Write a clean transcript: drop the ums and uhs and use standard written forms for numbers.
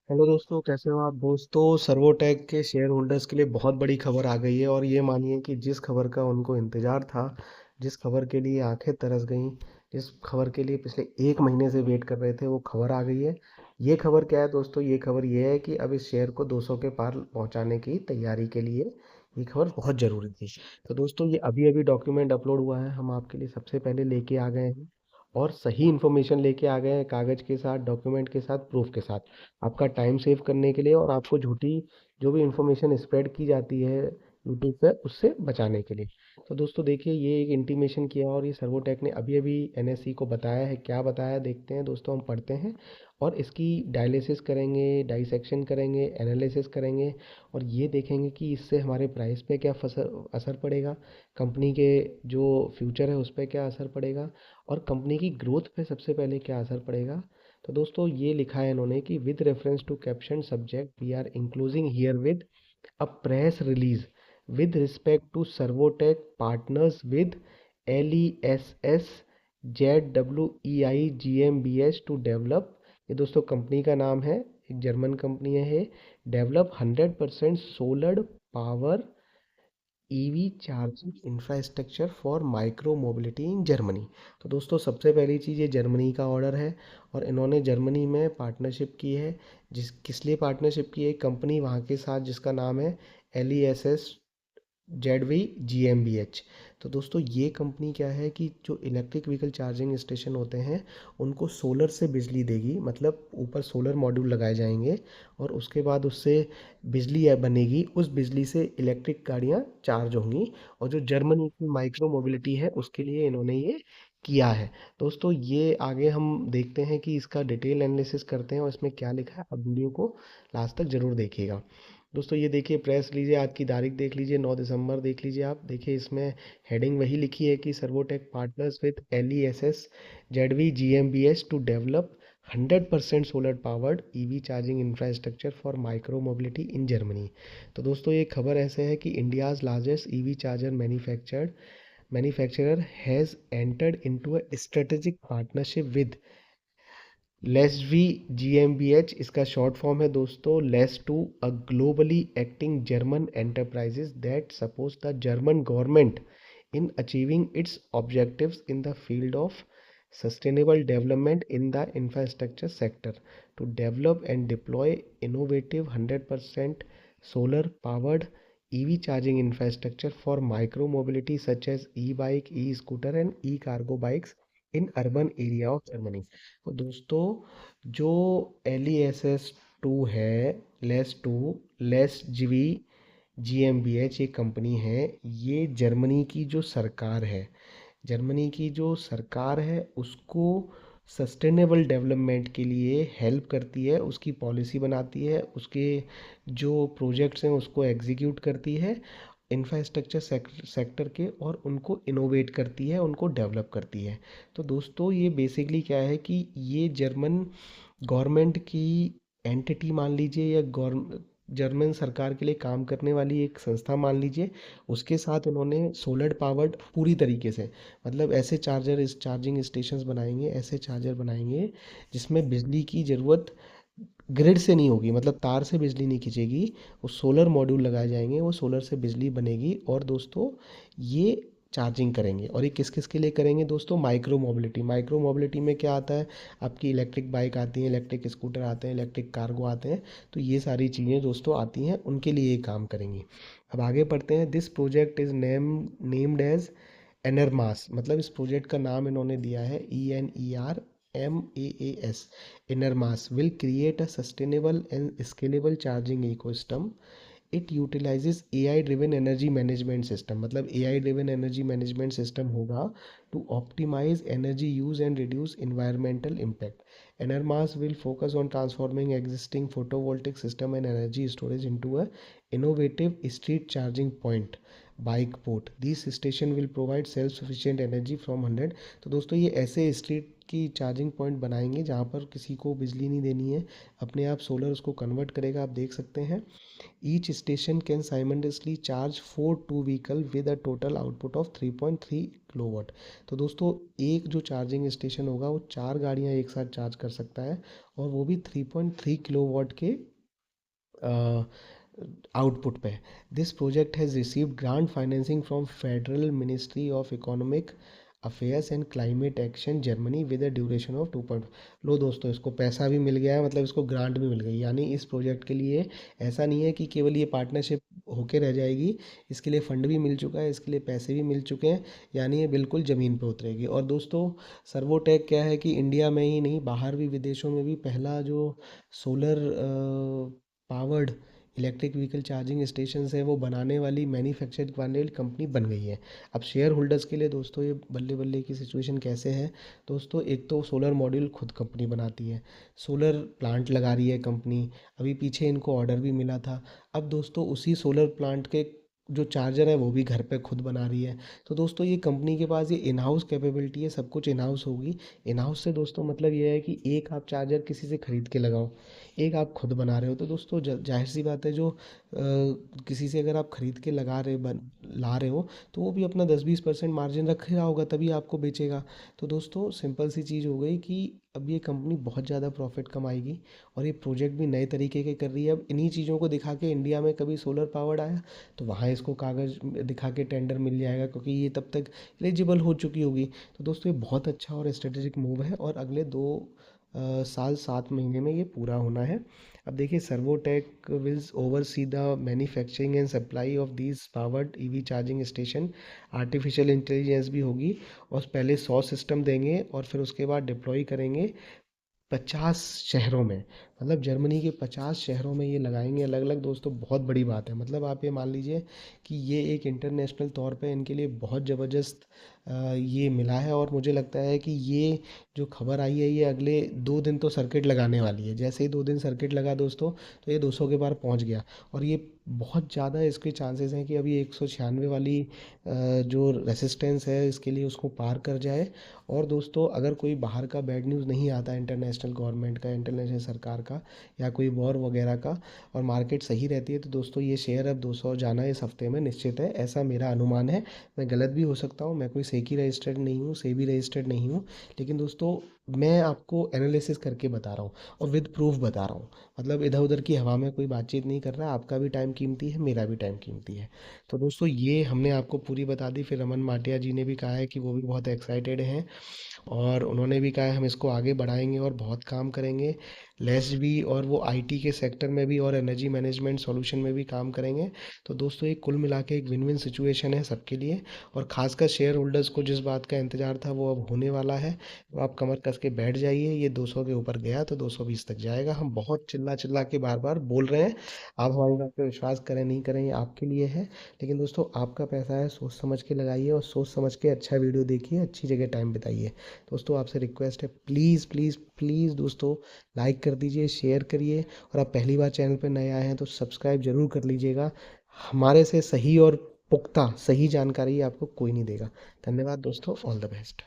Hello दोस्तों, कैसे हो आप। दोस्तों, सर्वोटेक के शेयर होल्डर्स के लिए बहुत बड़ी खबर आ गई है और ये मानिए कि जिस खबर का उनको इंतज़ार था, जिस खबर के लिए आंखें तरस गईं, जिस खबर के लिए पिछले एक महीने से वेट कर रहे थे, वो खबर आ गई है। ये खबर क्या है दोस्तों? ये खबर ये है कि अब इस शेयर को 200 के पार पहुंचाने की तैयारी के लिए ये खबर बहुत ज़रूरी थी। तो दोस्तों, ये अभी अभी डॉक्यूमेंट अपलोड हुआ है, हम आपके लिए सबसे पहले लेके आ गए हैं और सही इन्फॉर्मेशन लेके आ गए हैं, कागज़ के साथ, डॉक्यूमेंट के साथ, प्रूफ के साथ, आपका टाइम सेव करने के लिए और आपको झूठी जो भी इंफॉर्मेशन स्प्रेड की जाती है यूट्यूब पे, उससे बचाने के लिए। तो दोस्तों देखिए, ये एक इंटीमेशन किया और ये सर्वोटेक ने अभी अभी एनएससी को बताया है। क्या बताया है, देखते हैं दोस्तों, हम पढ़ते हैं और इसकी डायलिसिस करेंगे, डाइसेक्शन करेंगे, एनालिसिस करेंगे और ये देखेंगे कि इससे हमारे प्राइस पे क्या असर पड़ेगा, कंपनी के जो फ्यूचर है उस पर क्या असर पड़ेगा और कंपनी की ग्रोथ पे सबसे पहले क्या असर पड़ेगा। तो दोस्तों, ये लिखा है इन्होंने कि with reference to caption subject we are enclosing here with a press release with respect to Servotech partners with LESS ZWEI GmbH to develop. ये दोस्तों कंपनी का नाम है, एक जर्मन कंपनी है। Develop 100% solar power EV charging infrastructure for micro mobility in Germany. तो दोस्तों, सबसे पहली चीज़, ये जर्मनी का ऑर्डर है और इन्होंने जर्मनी में पार्टनरशिप की है। किस लिए पार्टनरशिप की है? एक कंपनी वहाँ के साथ जिसका नाम है LESS ZWEI GmbH। तो दोस्तों, ये कंपनी क्या है कि जो इलेक्ट्रिक व्हीकल चार्जिंग स्टेशन होते हैं उनको सोलर से बिजली देगी, मतलब ऊपर सोलर मॉड्यूल लगाए जाएंगे और उसके बाद उससे बिजली बनेगी, उस बिजली से इलेक्ट्रिक गाड़ियाँ चार्ज होंगी। और जो जर्मनी की माइक्रो मोबिलिटी है उसके लिए इन्होंने ये किया है। दोस्तों, ये आगे हम देखते हैं कि इसका डिटेल एनालिसिस करते हैं और इसमें क्या लिखा है। अब वीडियो को लास्ट तक जरूर देखिएगा। दोस्तों, ये देखिए, प्रेस लीजिए, आज की तारीख देख लीजिए, 9 दिसंबर देख लीजिए। आप देखिए, इसमें हेडिंग वही लिखी है कि Servotech partners with LESS ZWEI GmbH to develop 100% solar powered EV charging infrastructure for micro mobility in Germany. तो दोस्तों, ये खबर ऐसे है कि India's largest EV charger manufacturer has entered into a strategic partnership with लेस्वी GmbH। इसका शॉर्ट फॉर्म है दोस्तों less two, a globally acting German enterprises that supports the German government in achieving its objectives in the field of sustainable development in the infrastructure sector to develop and deploy innovative 100% solar powered EV charging infrastructure for micro mobility such as e-bike, e-scooter and e-cargo bikes in urban area of Germany। तो दोस्तों, जो LESS 2 है, less GmbH एक company है। ये Germany की जो सरकार है, जर्मनी की जो सरकार है उसको सस्टेनेबल डेवलपमेंट के लिए हेल्प करती है, उसकी पॉलिसी बनाती है, उसके जो प्रोजेक्ट्स हैं उसको एग्जीक्यूट करती है इंफ्रास्ट्रक्चर सेक्टर के, और उनको इनोवेट करती है, उनको डेवलप करती है। तो दोस्तों, ये बेसिकली क्या है कि ये जर्मन गवर्नमेंट की एंटिटी मान लीजिए, या जर्मन सरकार के लिए काम करने वाली एक संस्था मान लीजिए। उसके साथ इन्होंने सोलर पावर्ड पूरी तरीके से, मतलब ऐसे चार्जर, इस चार्जिंग स्टेशंस बनाएंगे, ऐसे चार्जर बनाएंगे जिसमें बिजली की ज़रूरत ग्रिड से नहीं होगी, मतलब तार से बिजली नहीं खींचेगी। वो सोलर मॉड्यूल लगाए जाएंगे, वो सोलर से बिजली बनेगी और दोस्तों, ये चार्जिंग करेंगे। और ये किस किस के लिए करेंगे दोस्तों? Micro mobility. माइक्रो मोबिलिटी में क्या आता है? आपकी इलेक्ट्रिक बाइक आती है, इलेक्ट्रिक स्कूटर आते हैं, इलेक्ट्रिक कार्गो आते हैं। तो ये सारी चीज़ें दोस्तों आती हैं, उनके लिए ये काम करेंगी। अब आगे पढ़ते हैं। This project is named as Enermaas, मतलब इस प्रोजेक्ट का नाम इन्होंने दिया है ENERMAAS। Enermaas will create a sustainable and scalable charging ecosystem. It utilises AI driven energy management system, मतलब AI driven energy management system होगा to optimise energy use and reduce environmental impact. Enermas will focus on transforming existing photovoltaic system and energy storage into a innovative street charging point bike port, this station will provide self sufficient energy from 100। तो दोस्तों ये ऐसे street की charging point बनाएंगे जहाँ पर किसी को बिजली नहीं देनी है, अपने आप सोलर उसको कन्वर्ट करेगा। आप देख सकते हैं each station can simultaneously charge 4 vehicle with a total output of 3.3 kilowatt. तो दोस्तों एक जो चार्जिंग स्टेशन होगा वो 4 गाड़ियाँ एक साथ चार्ज कर सकता है, और वो भी 3.3 किलोवाट के आउटपुट पे। This project has received grant financing from federal ministry of economic affairs and climate action Germany with a duration of 2 लो दोस्तों इसको पैसा भी मिल गया है, मतलब इसको ग्रांट भी मिल गई, यानी इस प्रोजेक्ट के लिए ऐसा नहीं है कि केवल ये पार्टनरशिप होके रह जाएगी, इसके लिए फंड भी मिल चुका है, इसके लिए पैसे भी मिल चुके हैं, यानी ये बिल्कुल ज़मीन पे उतरेगी। और दोस्तों सर्वोटेक क्या है कि इंडिया में ही नहीं बाहर भी विदेशों में भी पहला जो solar powered electric vehicle charging station है वो बनाने वाली मैन्युफैक्चर वाली कंपनी बन गई है। अब शेयर होल्डर्स के लिए दोस्तों ये बल्ले बल्ले की सिचुएशन कैसे है दोस्तों, एक तो सोलर मॉड्यूल खुद कंपनी बनाती है, सोलर प्लांट लगा रही है कंपनी, अभी पीछे इनको ऑर्डर भी मिला था। अब दोस्तों उसी सोलर प्लांट के जो चार्जर है वो भी घर पे खुद बना रही है। तो दोस्तों ये कंपनी के पास ये इन हाउस कैपेबिलिटी है, सब कुछ इन हाउस होगी। इन हाउस से दोस्तों मतलब ये है कि एक आप चार्जर किसी से ख़रीद के लगाओ, एक आप खुद बना रहे हो, तो दोस्तों जाहिर सी बात है जो किसी से अगर आप ख़रीद के लगा रहे बन ला रहे हो तो वो भी अपना 10-20% मार्जिन रख रहा होगा तभी आपको बेचेगा। तो दोस्तों सिंपल सी चीज़ हो गई कि अब ये कंपनी बहुत ज़्यादा प्रॉफिट कमाएगी, और ये प्रोजेक्ट भी नए तरीके के कर रही है। अब इन्हीं चीज़ों को दिखा के इंडिया में कभी सोलर पावर्ड आया तो वहाँ इसको कागज़ दिखा के टेंडर मिल जाएगा, क्योंकि ये तब तक एलिजिबल हो चुकी होगी। तो दोस्तों ये बहुत अच्छा और स्ट्रेटेजिक मूव है, और अगले 2 साल 7 महीने में ये पूरा होना है। अब देखिए Servotech will oversee the manufacturing and supply of these powered EV charging station. Artificial intelligence भी होगी, और पहले 100 सिस्टम देंगे और फिर उसके बाद डिप्लॉय करेंगे 50 शहरों में, मतलब जर्मनी के 50 शहरों में ये लगाएंगे अलग अलग। दोस्तों बहुत बड़ी बात है, मतलब आप ये मान लीजिए कि ये एक इंटरनेशनल तौर पे इनके लिए बहुत ज़बरदस्त ये मिला है। और मुझे लगता है कि ये जो खबर आई है ये अगले 2 दिन तो सर्किट लगाने वाली है, जैसे ही 2 दिन सर्किट लगा दोस्तों तो ये 200 के पार पहुंच गया। और ये बहुत ज़्यादा इसके चांसेस हैं कि अभी 196 वाली जो रेसिस्टेंस है इसके लिए उसको पार कर जाए। और दोस्तों अगर कोई बाहर का बैड न्यूज़ नहीं आता इंटरनेशनल गवर्नमेंट का, इंटरनेशनल सरकार का, या कोई वॉर वगैरह का, और मार्केट सही रहती है, तो दोस्तों ये शेयर अब 200 जाना इस हफ्ते में निश्चित है, ऐसा मेरा अनुमान है। मैं गलत भी हो सकता हूँ, मैं कोई सेकी रजिस्टर्ड नहीं हूँ, सेबी रजिस्टर्ड नहीं हूँ, लेकिन दोस्तों मैं आपको एनालिसिस करके बता रहा हूँ और विद प्रूफ बता रहा हूँ। मतलब इधर उधर की हवा में कोई बातचीत नहीं कर रहा, आपका भी टाइम कीमती है, मेरा भी टाइम कीमती है। तो दोस्तों ये हमने आपको पूरी बता दी। फिर रमन माटिया जी ने भी कहा है कि वो भी बहुत एक्साइटेड हैं, और उन्होंने भी कहा है हम इसको आगे बढ़ाएंगे और बहुत काम करेंगे। लेस भी, और वो आईटी के सेक्टर में भी और एनर्जी मैनेजमेंट सॉल्यूशन में भी काम करेंगे। तो दोस्तों एक कुल मिला के एक विन विन सिचुएशन है सबके लिए, और खासकर शेयर होल्डर्स को जिस बात का इंतजार था वो अब होने वाला है। तो आप कमर कस के बैठ जाइए, ये 200 के ऊपर गया तो 220 तक जाएगा। हम बहुत चिल्ला चिल्ला के बार बार बोल रहे हैं, आप हमारी बात पे विश्वास करें नहीं करें ये आपके लिए है, लेकिन दोस्तों आपका पैसा है, सोच समझ के लगाइए और सोच समझ के अच्छा वीडियो देखिए, अच्छी जगह टाइम बिताइए। दोस्तों आपसे रिक्वेस्ट है, प्लीज़ प्लीज़ प्लीज़ दोस्तों लाइक कर दीजिए, शेयर करिए, और आप पहली बार चैनल पर नए आए हैं तो सब्सक्राइब जरूर कर लीजिएगा। हमारे से सही और पुख्ता सही जानकारी आपको कोई नहीं देगा। धन्यवाद दोस्तों, ऑल द बेस्ट।